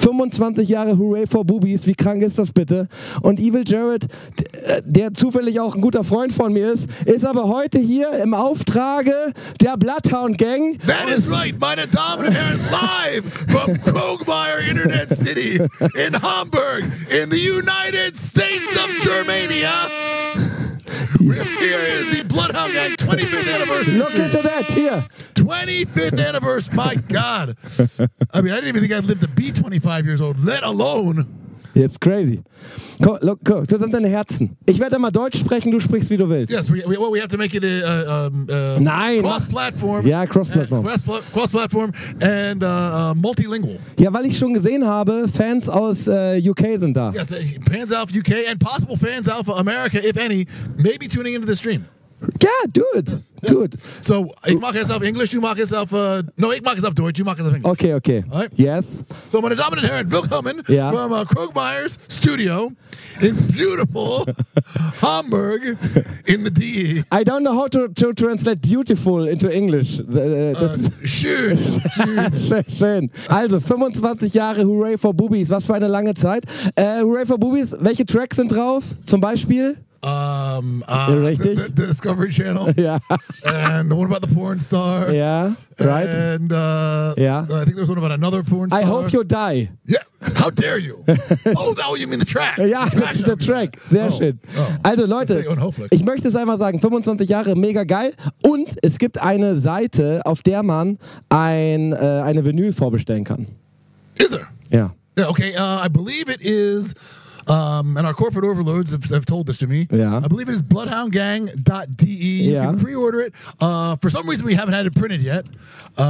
25 Jahre Hooray for Boobies, wie krank ist das bitte? Und Evil Jared, der zufällig auch ein guter Freund von mir ist aber heute hier im Auftrage der Bloodhound Gang. That is right, meine Damen und Herren, live from Krogi Internet City in Hamburg, in the United States of Germania. Here is the Bloodhound Gang 25th anniversary. Look into that, here. 25th anniversary, my God. I mean, I didn't even think I'd live to be 25 years old, let alone. It's crazy. Komm, das sind deine Herzen. Ich werde mal Deutsch sprechen, du sprichst, wie du willst. Yes, we have to make it a Nein, cross-platform. Ja, cross-platform. Cross-platform and multilingual. Ja, weil ich schon gesehen habe, Fans aus UK sind da. Yes, fans out of UK and possible fans out of America, if any, maybe tuning into the stream. Ja, do it. Yes. Do it. So, ich mache es auf Englisch, du machst es auf... no, ich mache es auf Deutsch, du machst es auf Englisch. Okay. Right? Yes. So, meine Damen und Herren, willkommen Ja. from Krogi Studio in beautiful Hamburg in the DE. I don't know how to translate beautiful into English. Schön. Schön. Also, 25 Jahre Hooray for Boobies. Was für eine lange Zeit. Hooray for Boobies, welche Tracks sind drauf? Zum Beispiel? Richtig. The Discovery Channel. Ja. And what about the porn star? Ja, right. And Yeah. I think there's one about another porn star. I hope you die. Yeah. How dare you? Oh, now you mean the track. Ja, der Track. Sehr schön. Also Leute, ich möchte es einmal sagen, 25 Jahre, mega geil. Und es gibt eine Seite, auf der man eine Vinyl vorbestellen kann. Is there? Ja. Yeah, okay. I believe it is... and our corporate overlords have told this to me. Yeah. I believe it is bloodhoundgang.de. You Yeah. can pre-order it. For some reason, we haven't had it printed yet,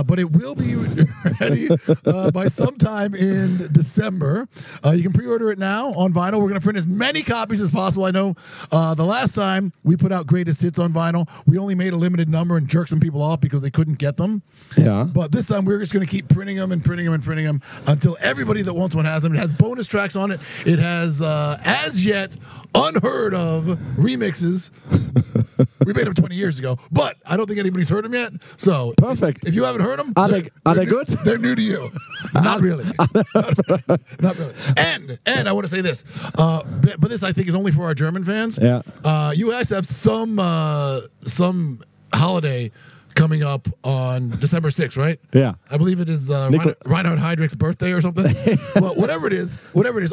but it will be ready by sometime in December. You can pre-order it now on vinyl. We're going to print as many copies as possible. I know the last time we put out Greatest Hits on vinyl, we only made a limited number and jerked some people off because they couldn't get them. Ja. But this time, we're just going to keep printing them and printing them and printing them until everybody that wants one has them. It has bonus tracks on it. It has as yet unheard of remixes. We made them 20 years ago, but I don't think anybody's heard them yet. So Perfect. If you haven't heard them, Are they good? They're new to you. Not really. Not really. And I want to say this, but this I think is only for our German fans. Yeah. You guys have some holiday coming up on December 6th, right? Yeah. I believe it is Reinhard Heydrich's birthday or something. Well, whatever it is,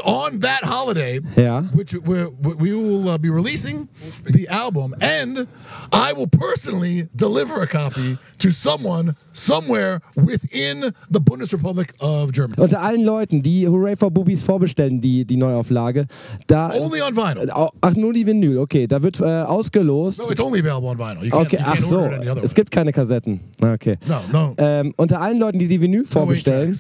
on that holiday, Yeah. which we will be releasing the album, and I will personally deliver a copy to someone somewhere within the Bundesrepublik of Germany. Unter allen Leuten, die Hooray for Boobies vorbestellen, die Neuauflage, da... Only on vinyl. Ach, nur die Vinyl, okay. Da wird ausgelost. No, it's only available on vinyl. You Okay, you ach so. order it any other Es way. gibt keine Kassetten. Okay. No. Unter allen Leuten, die die Vinyl vorbestellen,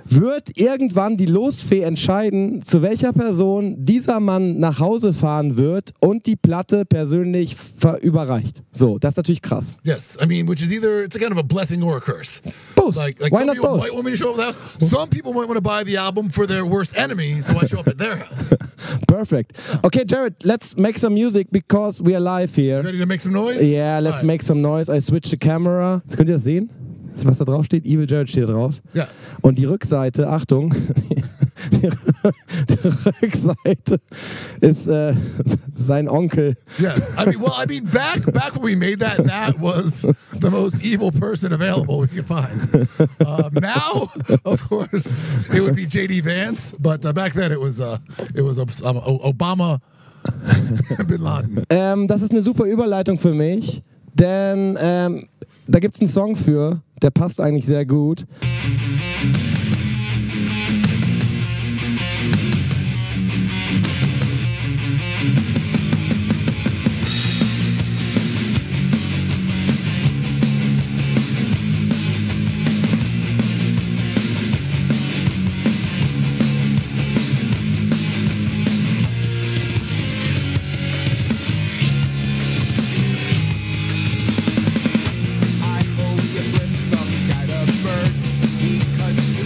wird irgendwann die Losfee entscheiden, zu welcher Person dieser Mann nach Hause fahren wird und die Platte persönlich überreicht. So, das ist natürlich krass. Yes, I mean, which is it's a kind of a blessing or a curse. Both. Like Why some not people both? might want me to show up at the house. Some people might want to buy the album for their worst enemy, so I show up at their house. Perfect. Okay, Jared, let's make some music because we are live here. Ready to make some noise? Yeah, let's make some noise. I switch the camera. Könnt ihr das sehen? Was da drauf steht? Evil Jared steht drauf. Ja. Und die Rückseite, Achtung, die Rückseite ist sein Onkel. Yes. I mean, back when we made that was the most evil person available we could find. Now, of course, it would be J.D. Vance, but back then it was Obama Bin Laden. Das ist eine super Überleitung für mich, denn da gibt es einen Song für, der passt eigentlich sehr gut. I hope you bring some kind of bird. He cuts you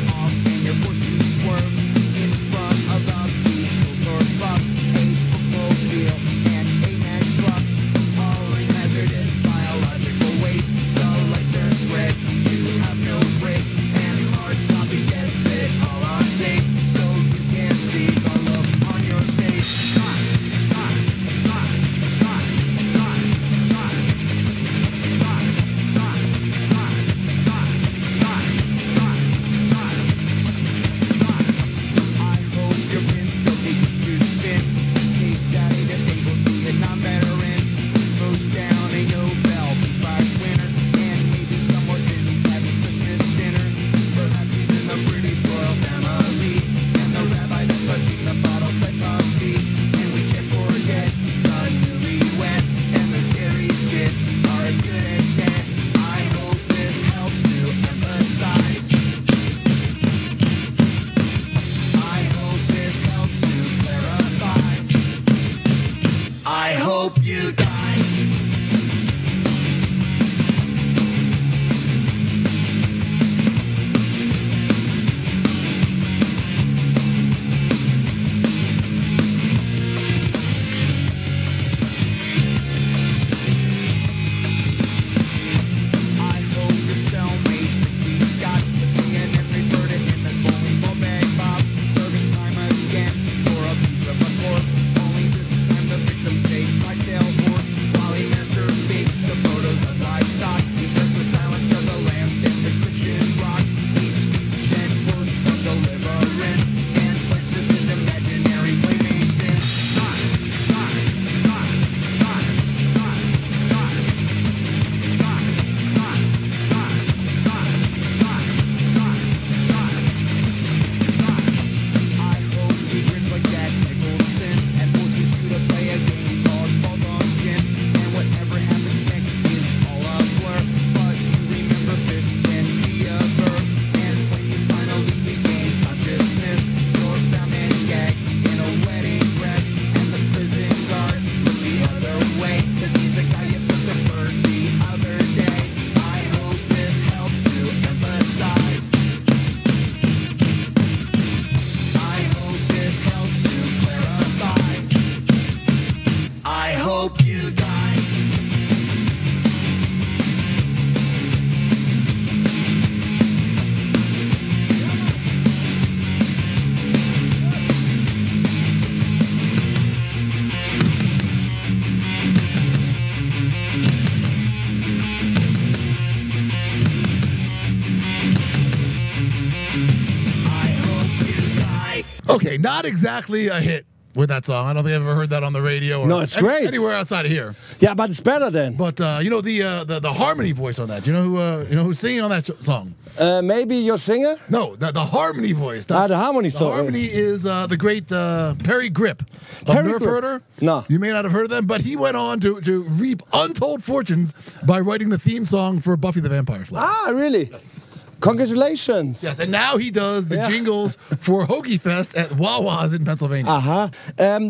Okay, not exactly a hit with that song. I don't think I've ever heard that on the radio or No, it's great. Anywhere outside of here. Yeah, but it's better then. But you know the harmony voice on that. Do you know who's singing on that song? Maybe your singer? No, the harmony voice. The harmony song. The harmony is the great Perry Grip of Nerf Herder. No. You may not have heard of them, but he went on to reap untold fortunes by writing the theme song for Buffy the Vampire Slayer. Ah, really? Yes. Congratulations. Yes, and now he does the jingles for Hoagie Fest at Wawa's in Pennsylvania. Aha.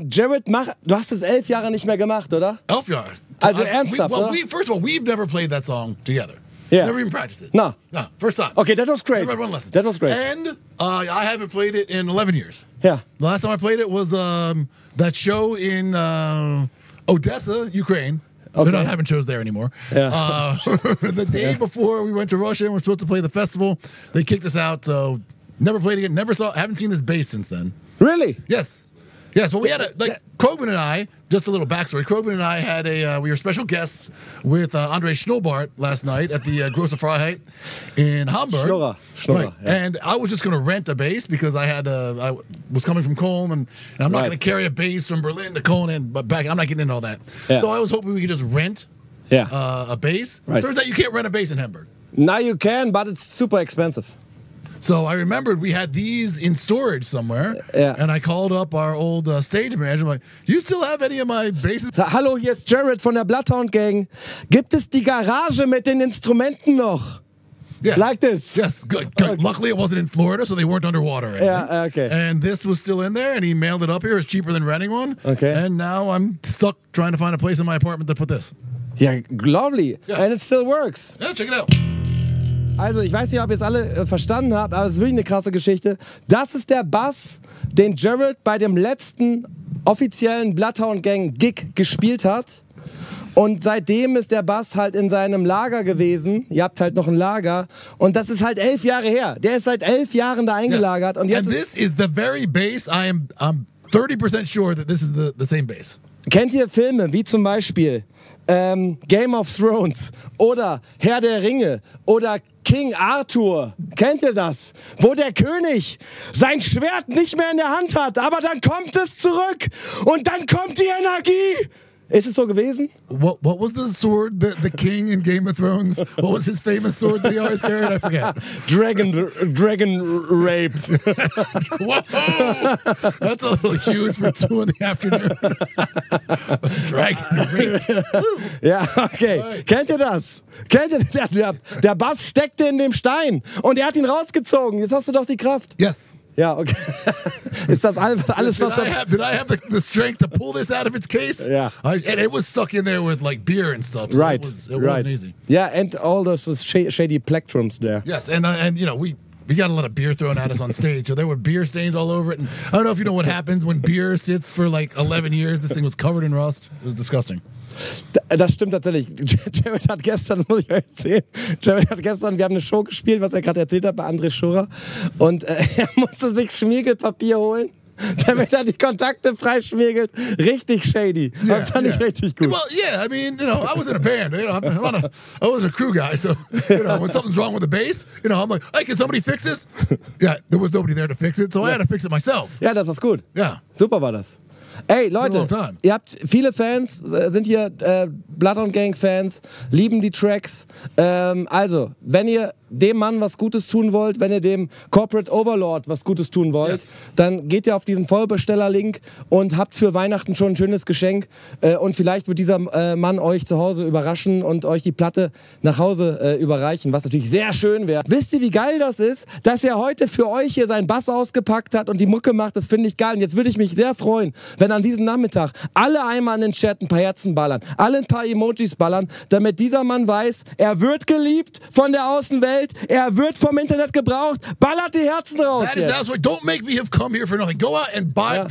Jared, du hast es 11 Jahre nicht mehr gemacht, oder? 11 Jahre. Also ernsthaft, First of all, we've never played that song together. Yeah. Never even practiced it. No. No, first time. Okay, that was great. Never had one lesson. That was great. And I haven't played it in 11 years. Yeah. The last time I played it was that show in Odessa, Ukraine. Okay. They're not having shows there anymore. Yeah. The day before we went to Russia and we're supposed to play the festival, they kicked us out. So never played again. Haven't seen this bass since then. Really? Yes. Yes. Well, we had Krogman and I. Just a little backstory. Krogman and I had we were special guests with Andre Schnurrbart last night at the Grosse Freiheit in Hamburg. Schnurrer. Right. Yeah. And I was just going to rent a bass because I was coming from Cologne and I'm not going to carry a bass from Berlin to Cologne but back. I'm not getting into all that. Yeah. So I was hoping we could just rent a bass. Right. Turns out you can't rent a bass in Hamburg. Now you can, but it's super expensive. So I remembered we had these in storage somewhere, and I called up our old stage manager. I'm like, you still have any of my basses? Hallo, hier ist Jared von der Bloodhound Gang. Gibt es die Garage mit den Instrumenten noch? Yeah. Like this? Yes, good. Luckily it wasn't in Florida, so they weren't underwater or anything. Yeah, okay. And this was still in there, and he mailed it up here. It's cheaper than renting one. Okay. And now I'm stuck trying to find a place in my apartment to put this. Yeah, lovely. Yeah. And it still works. Yeah, check it out. Also, ich weiß nicht, ob ihr es alle verstanden habt, aber es ist wirklich eine krasse Geschichte. Das ist der Bass, den Jared bei dem letzten offiziellen Bloodhound Gang Gig gespielt hat. Und seitdem ist der Bass halt in seinem Lager gewesen. Ihr habt halt noch ein Lager. Und das ist halt 11 Jahre her. Der ist seit 11 Jahren da eingelagert. Yes. Und jetzt And this is the very bass. I'm 30% sure that this is the same bass. Kennt ihr Filme wie zum Beispiel Game of Thrones oder Herr der Ringe oder King Arthur? Kennt ihr das? Wo der König sein Schwert nicht mehr in der Hand hat, aber dann kommt es zurück und dann kommt die Energie. Ist es so gewesen? What was the sword the king in Game of Thrones? What was his famous sword that he always carried? I forget. Dragon rape. Whoa! That's a little huge for 2 in the afternoon. Dragon rape. Ja, okay. Right. Kennt ihr das? Kennt ihr der Bass steckte in dem Stein und er hat ihn rausgezogen. Jetzt hast du doch die Kraft. Yes. Ja, okay. Ist das alles, was... Did I have the strength to pull this out of its case? Yeah. And it was stuck in there with like beer and stuff. So right. It wasn't easy. Yeah, and all those shady plectrums there. Yes, and you know, we got a lot of beer thrown at us on stage. So there were beer stains all over it. And I don't know if you know what happens when beer sits for like 11 years. This thing was covered in rust. It was disgusting. Das stimmt tatsächlich. Jared hat gestern, das muss ich euch erzählen, wir haben eine Show gespielt, was er gerade erzählt hat bei André Schurrer. Und er musste sich Schmiergelpapier holen, damit er die Kontakte freischmiegelt. Richtig shady. Yeah, das fand ich richtig gut. Well, yeah, I mean, you know, I was in a band. You know, I was a crew guy. So, you know, when something's wrong with the bass, you know, I'm like, hey, can somebody fix this? Yeah, there was nobody there to fix it, so I had to fix it myself. Ja, das war's gut. Ja. Super war das. Ey, Leute, ihr habt viele Fans, sind hier Bloodhound Gang Fans, lieben die Tracks. Also, wenn ihr dem Mann was Gutes tun wollt, wenn ihr dem Corporate Overlord was Gutes tun wollt, dann geht ihr auf diesen Vollbesteller-Link und habt für Weihnachten schon ein schönes Geschenk. Und vielleicht wird dieser Mann euch zu Hause überraschen und euch die Platte nach Hause überreichen, was natürlich sehr schön wäre. Wisst ihr, wie geil das ist, dass er heute für euch hier seinen Bass ausgepackt hat und die Mucke macht? Das finde ich geil. Und jetzt würde ich mich sehr freuen, wenn an diesem Nachmittag alle einmal in den Chat ein paar Herzen ballern, alle ein paar Emojis ballern, damit dieser Mann weiß, er wird geliebt von der Außenwelt, er wird vom Internet gebraucht. Ballert die Herzen raus. That is absolutely. Don't make me have come here for nothing. Go out and buy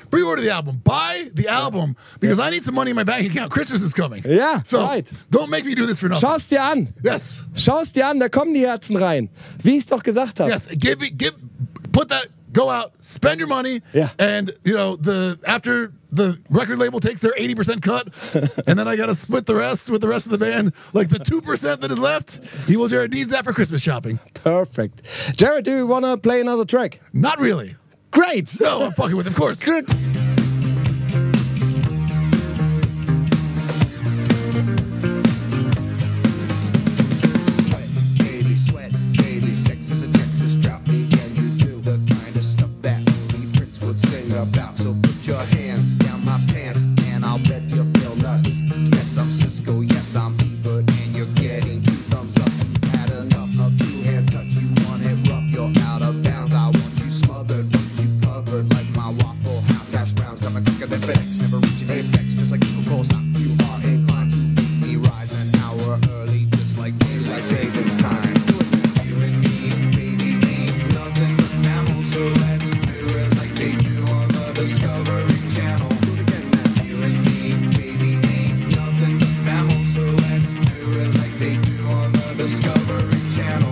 pre-order the album. Buy the album because I need some money in my bank account. Christmas is coming. Ja, so right. Don't make me do this for nothing. Schau's dir an. Yes. Schau's dir an, da kommen die Herzen rein. Wie ich es doch gesagt habe. Yes. Put that. Go out, spend your money, and you know after the record label takes their 80% cut, and then I got to split the rest with the rest of the band. Like the 2% that is left, Jared needs that for Christmas shopping. Perfect. Jared, do you want to play another track? Not really. Great. great. No, I'm fucking with, of course. Good. Sweat, baby, sex is a Texas drought. Me and you do the kind of stuff that only Prince would sing about. So put your hands down my pants, and I'll bet you'll feel nuts. Yes, I'm Cisco, yes, I'm Ebert, and you're getting 2 thumbs up. You had enough of 2-hand touch, you want it rough, you're out of bounds. I want you smothered, want you covered like my Waffle House hash browns. Coming quicker than FedEx, never reaching apex, just like Eagle Coast. You are inclined to make me rise an hour early, just like daylight savings time. You and me, baby, ain't nothing but mammals, so let's do it like they do on the Discovery Channel. You and me, baby, ain't nothing but mammals, so let's do it like they do on the Discovery Channel.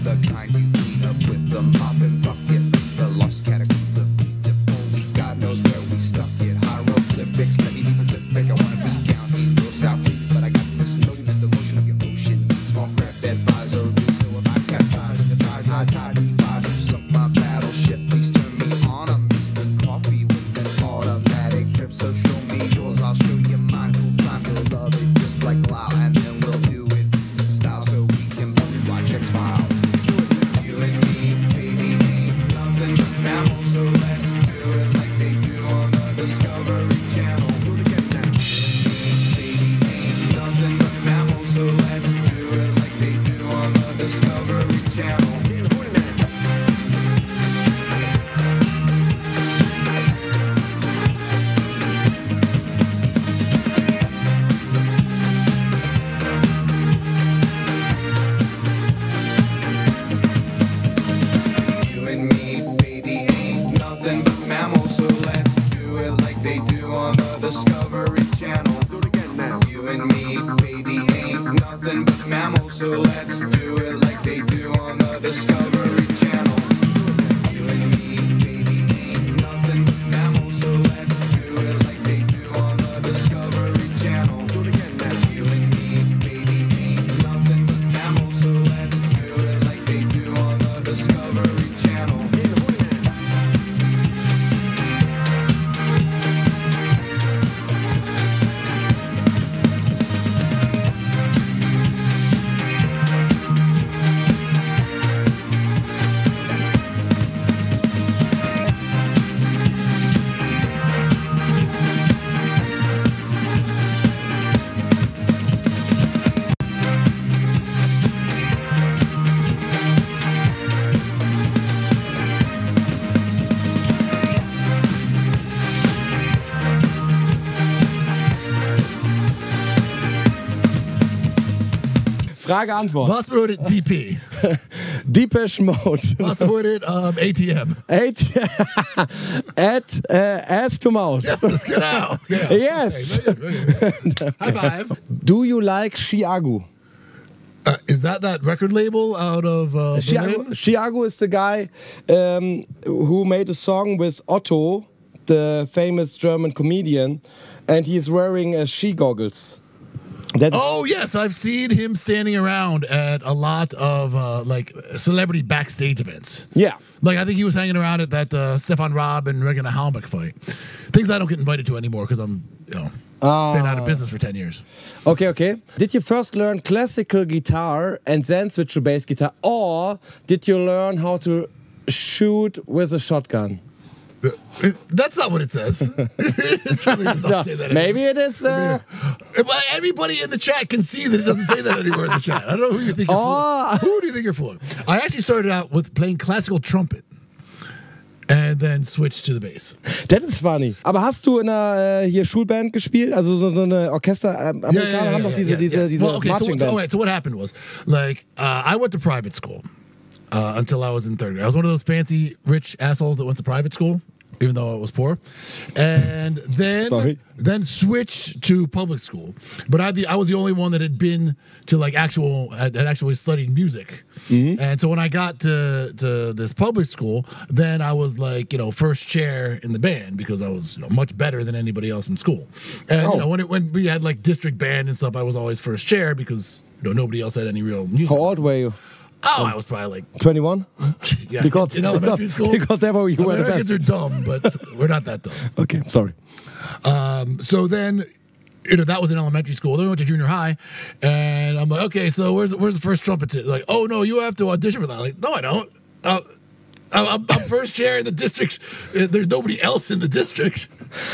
The kind you clean up with the mop and bucket. The lost category of Egypt. Only God knows where we stuck it. Hieroglyphics, let me be Pacific. I wanna be down here, real South Sea, but I got this notion that the motion of your ocean needs small craft advisory. So if I capsize in the thighs, high tide, revive, you sunk my battleship. Please turn me on. I'm Mr. Coffee with an automatic grip. So show me yours, I'll show you mine. We'll climb, you'll love it just like Lao, and then we'll do it in style so we can both watch X-Files. You and me, baby, ain't nothing but mammals, so let's do it like they do on the Discovery Channel. Baby, ain't nothing but mammals, so let's do it like they do on the Discovery Channel. You and me, baby, ain't nothing but mammals, so let's do it like they do on the Discovery Channel. Do it again now. You and me, baby, ain't nothing but mammals, so let's do it like they do on the Discovery Channel. You and me, baby, ain't nothing but mammals, so let's do it like they do on the Discovery Channel. Do it again now. You and me, baby, ain't nothing but mammals, so let's do it like they do on the Discovery Channel. Frage-Antwort. Was bedeutet DP? Depeche Mode. Was bedeutet ATM? Ass to Mouth. Ja, das genau. Yes. Okay. High five. Do you like Chiago? Is that record label out of Berlin? Chiago is the guy who made a song with Otto, the famous German comedian, and he's wearing ski goggles. Oh yes, I've seen him standing around at a lot of like celebrity backstage events. Yeah, like I think he was hanging around at that Stefan Raab and Regina Halbach fight. Things I don't get invited to anymore because I'm, been out of business for 10 years. Okay. Did you first learn classical guitar and then switch to bass guitar, or did you learn how to shoot with a shotgun? That's not what it says. It really does not say that anymore. Maybe it is. Everybody in the chat can see that it doesn't say that anywhere in the chat. I don't know who you think you're fooling. Who do you think you're fooling? I actually started out with playing classical trumpet and then switched to the bass. Das ist funny. Aber hast du in einer hier Schulband gespielt? Also so eine Orchester? Amerikaner haben doch diese Well, okay, Marching Bands. so what happened was, like, I went to private school. until I was in third grade. I was one of those fancy rich assholes that went to private school, even though I was poor, and then switched to public school. But I was the only one that had been to like had actually studied music. And so when I got to this public school, then I was like, first chair in the band because I was much better than anybody else in school. And when we had like district band and stuff, I was always first chair because nobody else had any real music. How old were you? Oh, I was probably like 21. Yeah, because in elementary school. Because they were the best. Americans are dumb, but we're not that dumb. Okay, sorry. So then, that was in elementary school. Then we went to junior high, and I'm like, okay, so where's the first trumpet? Like, oh no, you have to audition for that. Like, no, I don't. I'm first chair in the district. There's nobody else in the district.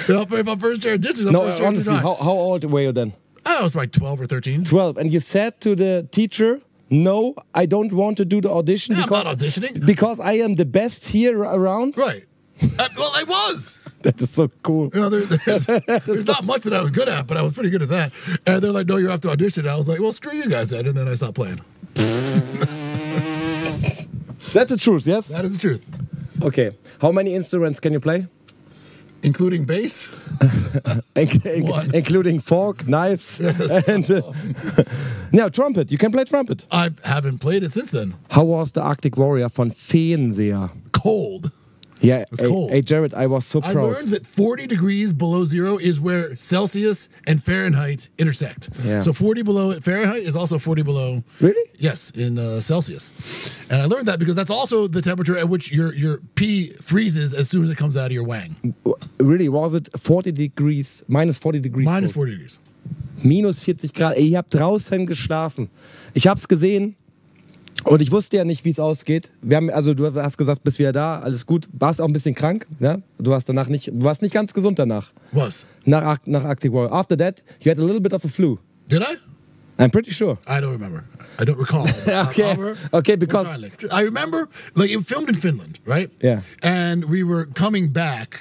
If I'm first chair in district, honestly, how old were you then? I was like 12 or 13. 12, and you said to the teacher, no, I don't want to do the audition because I'm not auditioning. Because I am the best here around. Right. Well, I was. That is so cool. There's not much that I was good at, but I was pretty good at that. And they're like, no, you have to audition. And I was like, well, screw you guys then. And then I stopped playing. That's the truth, yes? That is the truth. Okay. How many instruments can you play? Including bass? Including fork, knives, and trumpet. You can play trumpet. I haven't played it since then. How was the Arctic Warrior von Feenseher? Cold. Yeah, it was cold. Hey, Jared, I was so proud. I learned that 40 degrees below zero is where Celsius and Fahrenheit intersect. Yeah. So 40 below Fahrenheit is also 40 below. Really? Yes, in Celsius. And I learned that because that's also the temperature at which your pee freezes as soon as it comes out of your wang. Really? Was it 40 degrees? Minus 40 degrees? Minus 40 degrees. Minus 40 Grad. Ey, ich habe draußen geschlafen. Ich habe es gesehen. Und ich wusste ja nicht, wie es ausgeht. Du hast gesagt, bist wieder da, alles gut. Warst auch ein bisschen krank, ja? Du warst nicht ganz gesund danach. Was? Nach Arctic Warrior. After that, you had a little bit of a flu. Did I? I'm pretty sure. I don't remember. I don't recall. Okay, because I remember, like, it filmed in Finland, right? Yeah. And we were coming back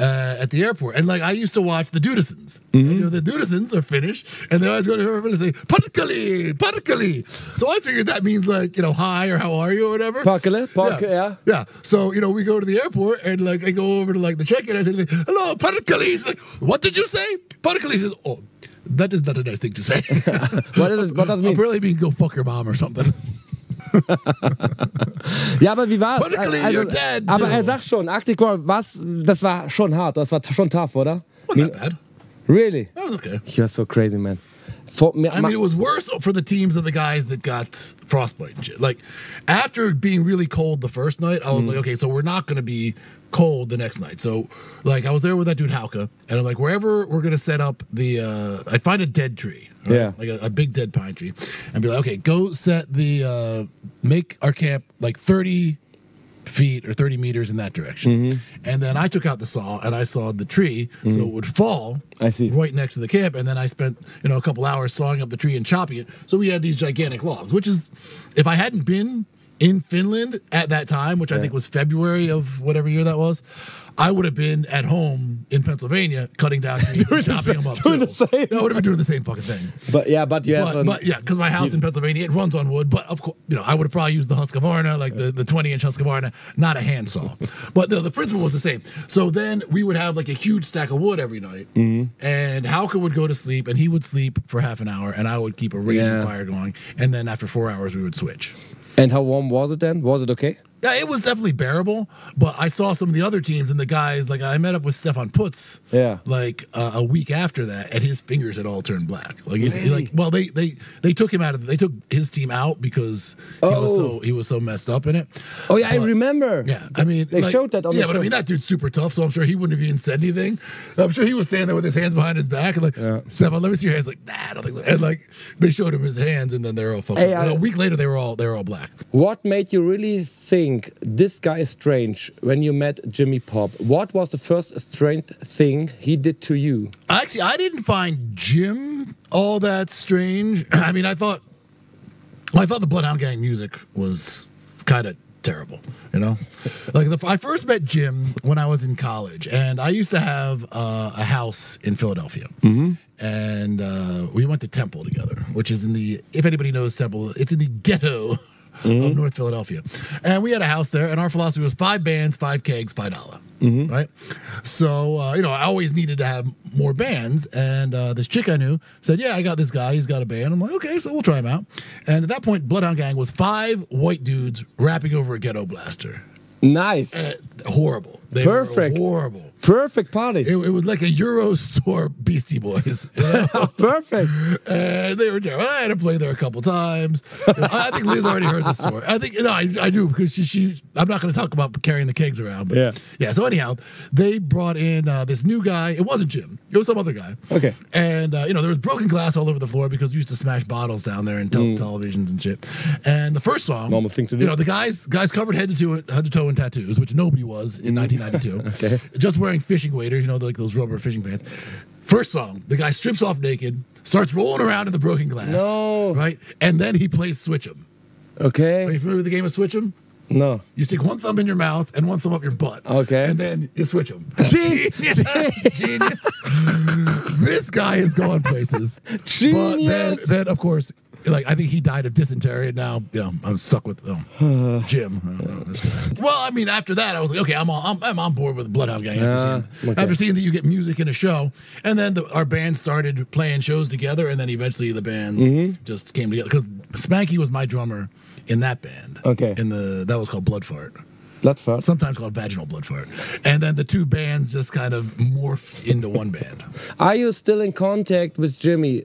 at the airport, and like I used to watch the Dudesons. And, the Dudesons are Finnish, and they always go to her and say "Parkali, Parkali." So I figured that means like hi or how are you or whatever. Parkale, yeah. Yeah. So we go to the airport, and like I go over to like the check-in. I say, "Hello, Parkali." He's like, "What did you say?" Parkali says, "Oh, that is not a nice thing to say." What does it mean? Apparently, mean go fuck your mom or something. Ja, aber wie war's? Aber er sagt schon, Arctic Warrior, das war schon hart, das war schon tough, oder? Wasn't that bad. Really? That was okay. You're so crazy, man. It was worse for the teams of the guys that got frostbite and shit. Like, after being really cold the first night, I was like, okay, so we're not going to be cold the next night. So, like, I was there with that dude Hauke, and I'm like, wherever we're going to set up I'd find a dead tree. Right? Yeah. Like a big dead pine tree. And be like, okay, go set make our camp like 30 feet or 30 meters in that direction. And then I took out the saw and I sawed the tree so it would fall right next to the camp. And then I spent a couple hours sawing up the tree and chopping it. So we had these gigantic logs, which is, if I hadn't been in Finland at that time, which I think was February of whatever year that was, I would have been at home in Pennsylvania cutting down trees and chopping them up. I would have been doing the same fucking thing. But because my house in Pennsylvania, it runs on wood. But of course, I would have probably used the Husqvarna, like the 20-inch Husqvarna, not a handsaw. But the principle was the same. So then we would have like a huge stack of wood every night, and Hauke would go to sleep, and he would sleep for half an hour, and I would keep a raging fire going, and then after 4 hours we would switch. And how warm was it then? Was it okay? Yeah, it was definitely bearable, but I saw some of the other teams and the guys, like I met up with Stefan Putz, like a week after that, and his fingers had all turned black. Like they took him out they took his team out because he was so messed up in it. Oh yeah, I remember. Yeah, I mean they showed that on the show. Yeah, but I mean that dude's super tough, so I'm sure he wouldn't have even said anything. I'm sure he was standing there with his hands behind his back and like, Stefan, let me see your hands. Like, nah, I don't think so. And like they showed him his hands, and then they're all fucking. A week later, they were all black. What made you really think this guy is strange when you met Jimmy Pop? What was the first strange thing he did to you? Actually, I didn't find Jim all that strange. I mean, I thought the Bloodhound Gang music was kind of terrible, Like I first met Jim when I was in college, and I used to have a house in Philadelphia. And we went to Temple together, which is if anybody knows Temple, it's in the ghetto of North Philadelphia. And we had a house there, and our philosophy was 5 bands, 5 kegs, $5. Right? So, I always needed to have more bands. And this chick I knew said, yeah, I got this guy. He's got a band. I'm like, okay, so we'll try him out. And at that point, Bloodhound Gang was 5 white dudes rapping over a ghetto blaster. Nice. Horrible. They Perfect. were horrible. Perfect party. It was like a Euro store Beastie Boys. Perfect. And they were terrible. I had to play there a couple times. I think Liz already heard this story. I think I do because she I'm not going to talk about carrying the kegs around. But yeah. So anyhow, they brought in this new guy. It wasn't Jim. It was some other guy. Okay. And there was broken glass all over the floor because we used to smash bottles down there and televisions and shit. And the first song, normal thing to do. The guys covered head to toe in tattoos, which nobody was in 1992. Okay. Just wearing fishing waders, like those rubber fishing pants. First song, the guy strips off naked, starts rolling around in the broken glass. No. Right? And then he plays Switch 'em. Okay. Are you familiar with the game of Switch 'em? No. You stick one thumb in your mouth and one thumb up your butt. Okay. And then you switch them. Genius. This guy is going places. Genius. But then, of course, I think he died of dysentery, and now I'm stuck with Jim. Well, I mean, after that, I was like, okay, I'm on board with the Bloodhound Gang after seeing that you get music in a show, and then our band started playing shows together, and then eventually the bands just came together because Spanky was my drummer in that band. Okay, that was called Blood Fart. Blood Fart. Sometimes called Vaginal Blood Fart. And then the 2 bands just kind of morphed into one band. Are you still in contact with Jimmy?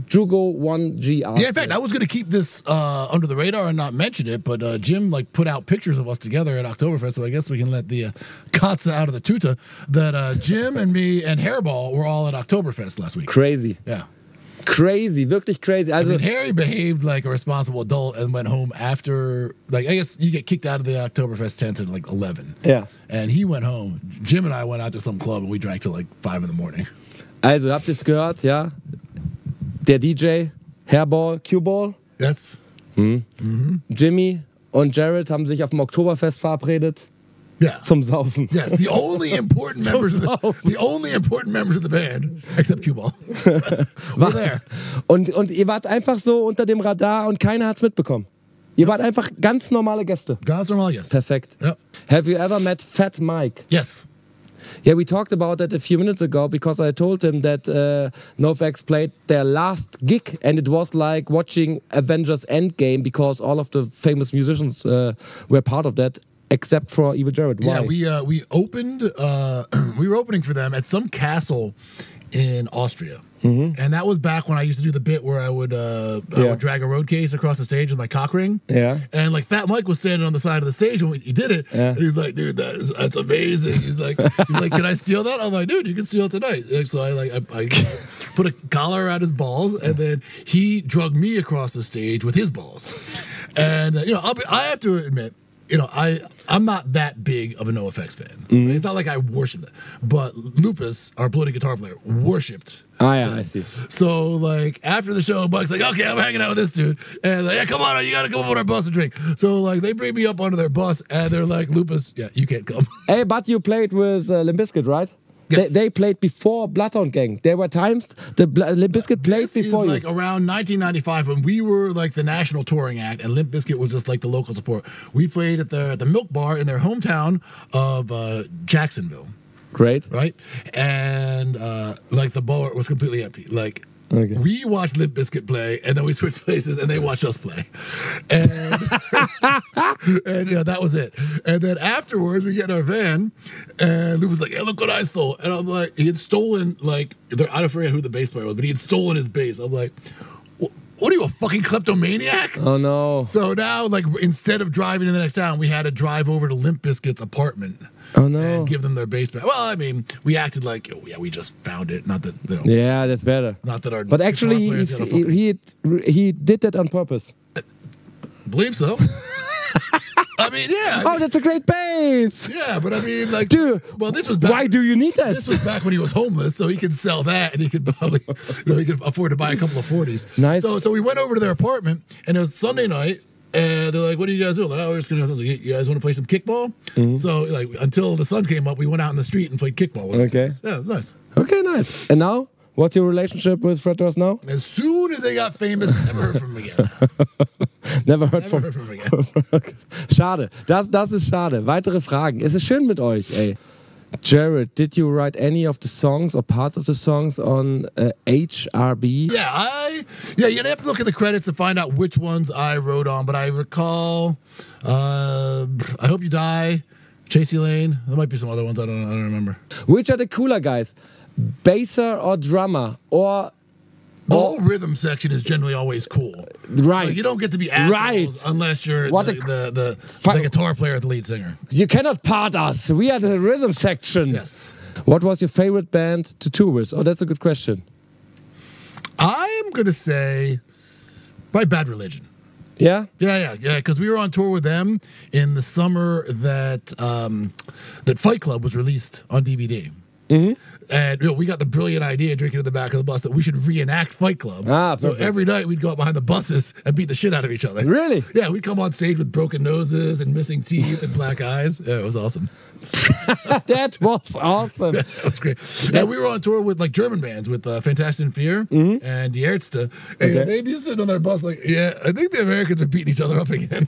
Jugo 1G. Yeah, in fact, I was going to keep this under the radar and not mention it, but Jim put out pictures of us together at Oktoberfest, so I guess we can let the Katze out of the tuta that Jim and me and Hairball were all at Oktoberfest last week. Crazy. Yeah. Crazy, wirklich crazy. Also, Harry behaved like a responsible adult and went home after, I guess you get kicked out of the Oktoberfest tent at 11. Yeah. And he went home. Jim and I went out to some club and we drank till 5 in the morning. Also, habt ihr es gehört, ja? Der DJ, Hairball, Q-Ball. Yes. Jimmy und Jared haben sich auf dem Oktoberfest verabredet. Yeah. Zum Saufen. Yes, the only important members of the band, except Q-Ball, were there. Und ihr wart einfach so unter dem Radar und keiner hat's mitbekommen. Ihr wart einfach ganz normale Gäste. Ganz normal, yes. Perfekt. Yep. Have you ever met Fat Mike? Yes. Yeah, we talked about that a few minutes ago because I told him that NoFX played their last gig and it was like watching Avengers Endgame because all of the famous musicians were part of that. Except for Evil Jared. Why? Yeah, we opened. We were opening for them at some castle in Austria, and that was back when I used to do the bit where I would drag a road case across the stage with my cock ring. Yeah, and Fat Mike was standing on the side of the stage when he did it. Yeah. And he's like, "Dude, that's amazing." He's like, "Can I steal that?" I'm like, "Dude, you can steal it tonight." So I put a collar around his balls, and then he drug me across the stage with his balls. And I have to admit. I'm not that big of a NoFX fan. It's not like I worship that. But Lupus, our bloody guitar player, worshipped. Oh, yeah, I see. So, after the show, Buck's like, okay, I'm hanging out with this dude. And yeah, come on, you got to come up on our bus and drink. So, they bring me up onto their bus, and they're like, Lupus, yeah, you can't come. Hey, but you played with Limp Bizkit, right? Yes. They played before Bloodhound Gang. There were times the Limp Bizkit played before you. Around 1995 when we were the national touring act and Limp Bizkit was just the local support. We played at the Milk Bar in their hometown of Jacksonville. Great. Right? And the bar was completely empty. Okay. We watched Limp Bizkit play, and then we switched places, and they watched us play. And, and that was it. And then afterwards, we get in our van, and Lou was like, "Hey, look what I stole!" And I'm like, he had stolen I don't forget who the bass player was, but he had stolen his bass. I'm like, what are you, a fucking kleptomaniac? Oh no! So now, instead of driving to the next town, we had to drive over to Limp Bizkit's apartment. Oh no! And give them their bass back. Well, I mean, we acted like, we just found it. Not that, Yeah, that's better. Not that our. But actually, he did that on purpose. Believe so. I mean, yeah. Oh, that's a great bass. Yeah, but I mean, dude. Well, this was back. Why do you need that? This was back when he was homeless, so he could sell that, and he could probably, he could afford to buy a couple of 40s. Nice. So we went over to their apartment, and it was Sunday night. And they're like, "What are you guys doing?" Like, "Oh, we're just gonna." I was like, "You guys want to play some kickball?" So until the sun came up, we went out in the street and played kickball. Okay. Yeah, it was nice. Okay, nice. And now, what's your relationship with Fred Durst now? As soon as they got famous, never heard from him again. Never heard from him again. Schade. Das ist schade. Weitere Fragen. Es ist schön mit euch, ey. Jared, did you write any of the songs or parts of the songs on HRB? Yeah, you'd have to look at the credits to find out which ones I wrote on, but I recall I Hope You Die, Chasey Lane. There might be some other ones I don't remember. Which are the cooler guys? Basser or drummer? Or the whole rhythm section is generally always cool. Right. Like, you don't get to be assholes unless you're the guitar player or the lead singer. You cannot part us. We are the rhythm section. Yes. What was your favorite band to tour with? Oh, that's a good question. I'm going to say by Bad Religion. Yeah? Yeah, because we were on tour with them in the summer that that Fight Club was released on DVD. Mm-hmm. And we got the brilliant idea drinking in the back of the bus that we should reenact Fight Club. So every night we'd go out behind the buses and beat the shit out of each other. Really? Yeah, we'd come on stage with broken noses and missing teeth and black eyes. Yeah, it was awesome. That was awesome. Yeah, that was great. And we were on tour with like German bands with Fantastic Fear and Die Ärzte. And they'd be sitting on their bus like, yeah, I think the Americans are beating each other up again.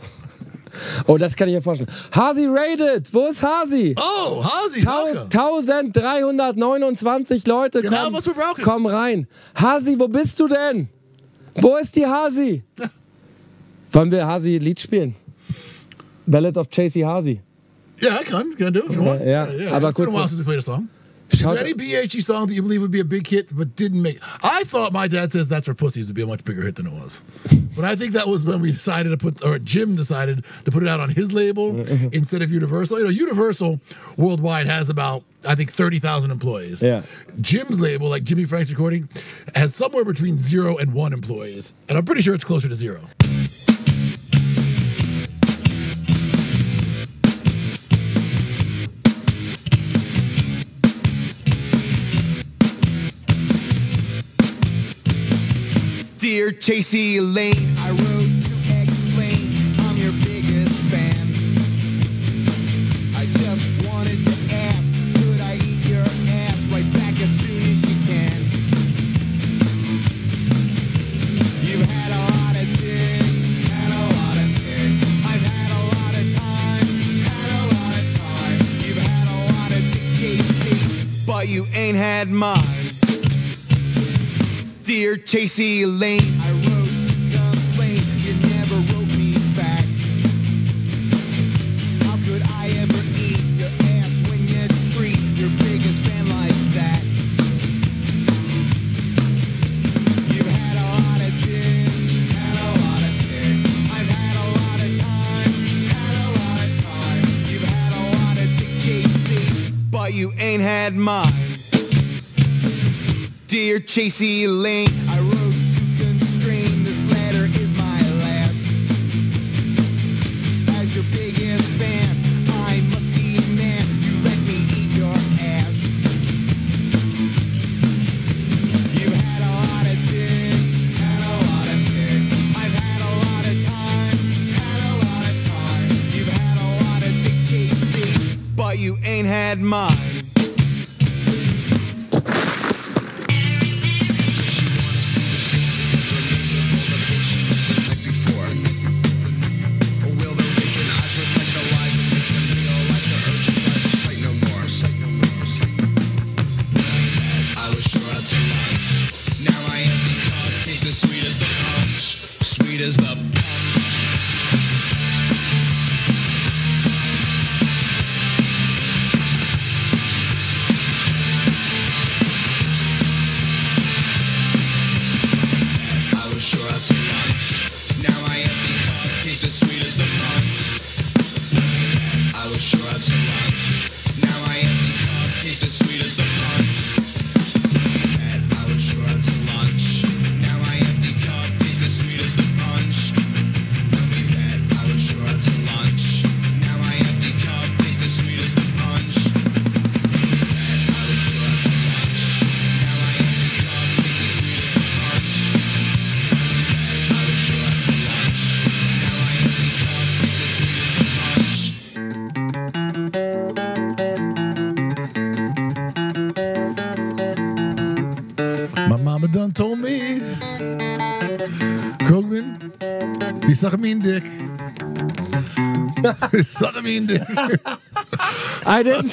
Oh, das kann ich mir vorstellen. Hasi rated. Wo ist Hasi? Oh, Hasi. 1329 Leute kommen rein. Hasi, wo bist du denn? Wo ist die Hasi? Wollen wir Hasi Lied spielen? Ballad of Chasey Hasi. Yeah, I can do it if you want. Yeah. Aber it's been a while since we played a song. Is there any BHE song that you believe would be a big hit but didn't make it? I thought My Dad Says That's for Pussies would be a much bigger hit than it was. But I think that was when we decided to Jim decided to put it out on his label instead of Universal. You know, Universal worldwide has about, I think, 30,000 employees. Yeah. Jim's label, like Jimmy Frank's Recording, has somewhere between 0 and 1 employees. And I'm pretty sure it's closer to 0. Dear Chasey Lane, I wrote to explain I'm your biggest fan. I just wanted to ask, could I eat your ass right back as soon as you can? You've had a lot of dick, had a lot of dick. I've had a lot of time, had a lot of time. You've had a lot of dick chasing, but you ain't had mine. Dear Chasey Lane, I wrote to complain, you never wrote me back. How could I ever eat your ass when you treat your biggest fan like that? You've had a lot of dick, had a lot of dick. I've had a lot of time, had a lot of time. You've had a lot of dick chasing, but you ain't had mine. Dear Chasey Lane, I wrote to constrain, this letter is my last. As your biggest fan, I must demand you let me eat your ass. You've had a lot of dick, had a lot of dick. I've had a lot of time, had a lot of time. You've had a lot of dick chasing, but you ain't had mine. suck a mean dick. Suck a mean dick. I didn't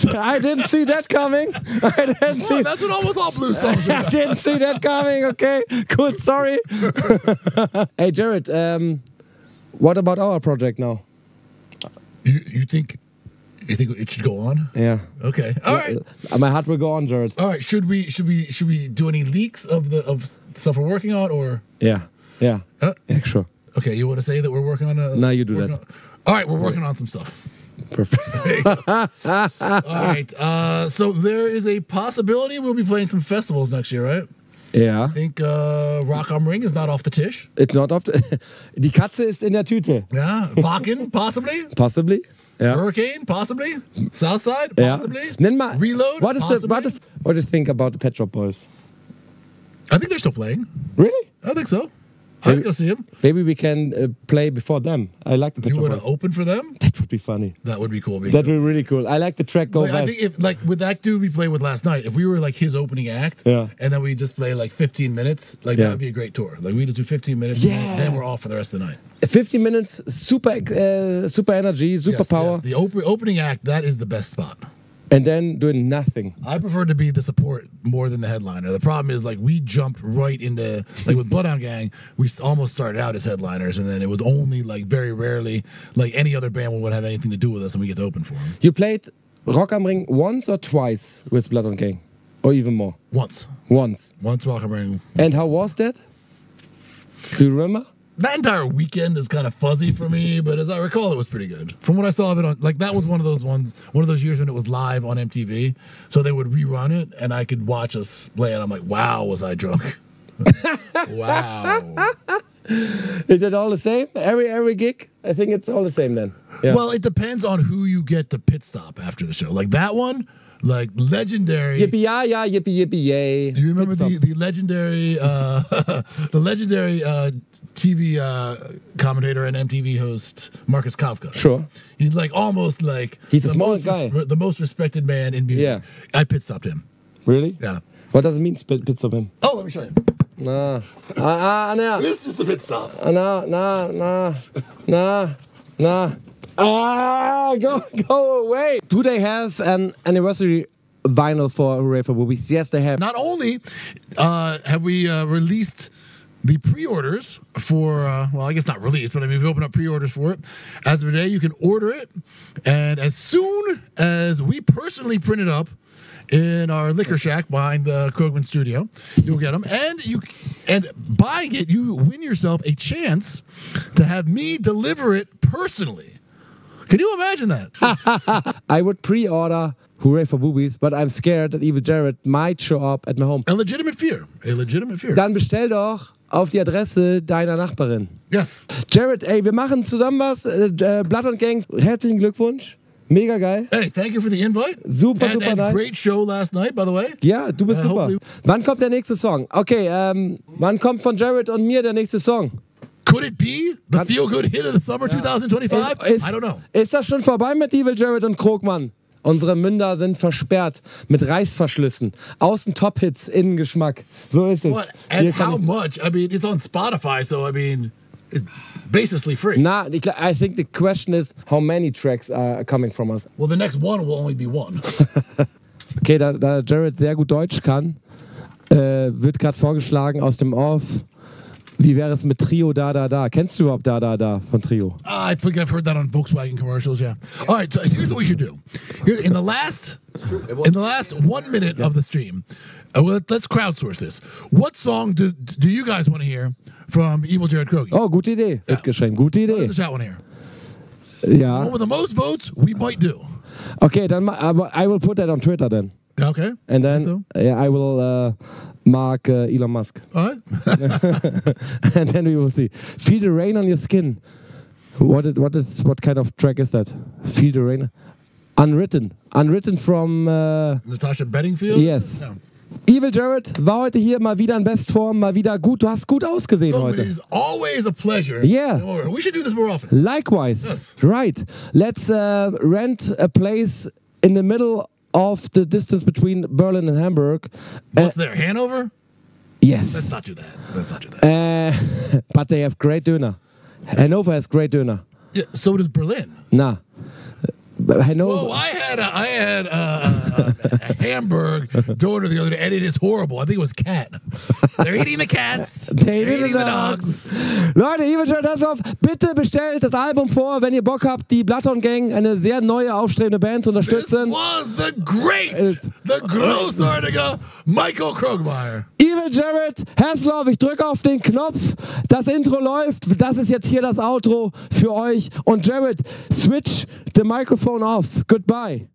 see that coming. I didn't see. That's what almost all blues songs are. I didn't see that coming. Okay, cool. Sorry. Hey, Jared. What about our project now? You think it should go on? Yeah. Okay. All right. My heart will go on, Jared. All right. Should we do any leaks of stuff we're working on, or? Yeah. Yeah. Yeah, sure. Okay. You want to say that we're working on a? No, you do that. All right. We're working on some stuff. Perfect. All right. So there is a possibility we'll be playing some festivals next year, right? Ja. I think Rock am Ring is not off the Tisch. It's not off the Die Katze ist in der Tüte. Yeah. Wacken, possibly. Possibly. Yeah. Hurricane, possibly. Southside, possibly. Yeah. Nenn mal. Reload, what possibly. do you think about the Pet Shop Boys? I think they're still playing. Really? I think so. I'd go see them. Maybe we can play before them. I like the Pet Shop You Boys. want to open for them? That would be funny. That would be cool. That would be really cool. I like the track Go West. I think if, like, with that dude we played with last night, if we were like his opening act, and then we just play like 15 minutes, like that would be a great tour. Like we just do 15 minutes, and then we're off for the rest of the night. 15 minutes, super energy, super power. Yes. The opening act, that is the best spot. And then doing nothing. I prefer to be the support more than the headliner. The problem is, like, we jumped right into, like, with Bloodhound Gang, we almost started out as headliners, and then it was only, like, very rarely, like, any other band would have anything to do with us, and we get to open for them. You played Rock am Ring once or twice with Bloodhound Gang? Or even more? Once. Once Rock am Ring. And how was that? Do you remember? That entire weekend is kind of fuzzy for me, but as I recall, it was pretty good. From what I saw of it on, like, that was one of those years when it was live on MTV. So they would rerun it, and I could watch us play it. I'm like, wow, was I drunk? Wow. Is it all the same? Every gig? I think it's all the same then. Yeah. Well, it depends on who you get to pit stop after the show. Like that one, like legendary. Yippee yeah, yippee yippee yay. Do you remember the legendary TV commentator and MTV host Marcus Kafka? Sure. He's like almost like he's a small guy, the most respected man in music. Yeah. I pit stopped him. Really? Yeah. What does it mean pit stop him? Oh, let me show you. Nah. This is the pit stop. Nah. Go away. Do they have an anniversary vinyl for Hooray for Boobies? Yes, they have. Not only have we released the pre-orders for, well, I guess not released, but I mean, we've opened up pre-orders for it. As of today, you can order it, and as soon as we personally print it up in our liquor shack behind the Krogman studio, you'll get them, and buying it, you win yourself a chance to have me deliver it personally. Can you imagine that? I would pre-order Hooray for Boobies, but I'm scared that Evil Jared might show up at my home. A legitimate fear. Dann bestell doch auf die Adresse deiner Nachbarin. Yes. Jared, ey, wir machen zusammen was. Bloodhound Gang, herzlichen Glückwunsch. Mega geil. Hey, thank you for the invite. Super and nice. Great show last night, by the way. Ja, du bist super. Wann kommt der nächste Song? Okay, wann kommt von Jared und mir der nächste Song? Could it be the feel-good hit of the summer 2025? I don't know. Ist das schon vorbei mit Evil Jared und Krogman? Unsere Münder sind versperrt mit Reißverschlüssen. Außen Top-Hits, innen Geschmack. So ist es. What? And how much? I mean, it's on Spotify, so I mean, it's basically free. Na, I think the question is, how many tracks are coming from us? Well, the next one will only be one. Okay, da Jared sehr gut Deutsch kann, wird gerade vorgeschlagen aus dem Off, wie wäre es mit Trio Da? Kennst du überhaupt Da von Trio? I think I've heard that on Volkswagen commercials, yeah. All right, so here's what we should do. In the last 1 minute of the stream, let's crowdsource this. What song do you guys want to hear from Evil Jared Krogi? Oh, gute Idee. Yeah. Wird geschenkt. Gute Idee. What does the chat want to hear? Ja. The one with the most votes, we might do. Okay, dann I will put that on Twitter then. Okay. And then I will mark Elon Musk. All right. And then we will see. Feel the rain on your skin. What kind of track is that? Feel the rain. Unwritten from Natasha Bedingfield? Yes. No. Evil Jared war heute hier mal wieder in Bestform, mal wieder gut. Du hast gut ausgesehen heute. It is always a pleasure. Yeah. We should do this more often. Likewise. Yes. Right. Let's rent a place in the middle of the distance between Berlin and Hamburg. What's there? Hanover? Yes. Let's not do that. But they have great döner. Hannover has great Döner. Yeah, so does Berlin. Na. Hannover. Whoa, I had a Hamburg doner the other day, and it is horrible. I think it was cat. They're eating the cats. They're eating the dogs. Leute, Evil Jared Hasselhoff, bitte bestellt das Album vor, wenn ihr Bock habt, die Bloodhound Gang, eine sehr neue, aufstrebende Band zu unterstützen. This was the großartige Michael Krogi. Evil Jared Hasselhoff, ich drücke auf den Knopf, das Intro läuft, das ist jetzt hier das Outro für euch. Und Jared, switch the microphone off. Goodbye.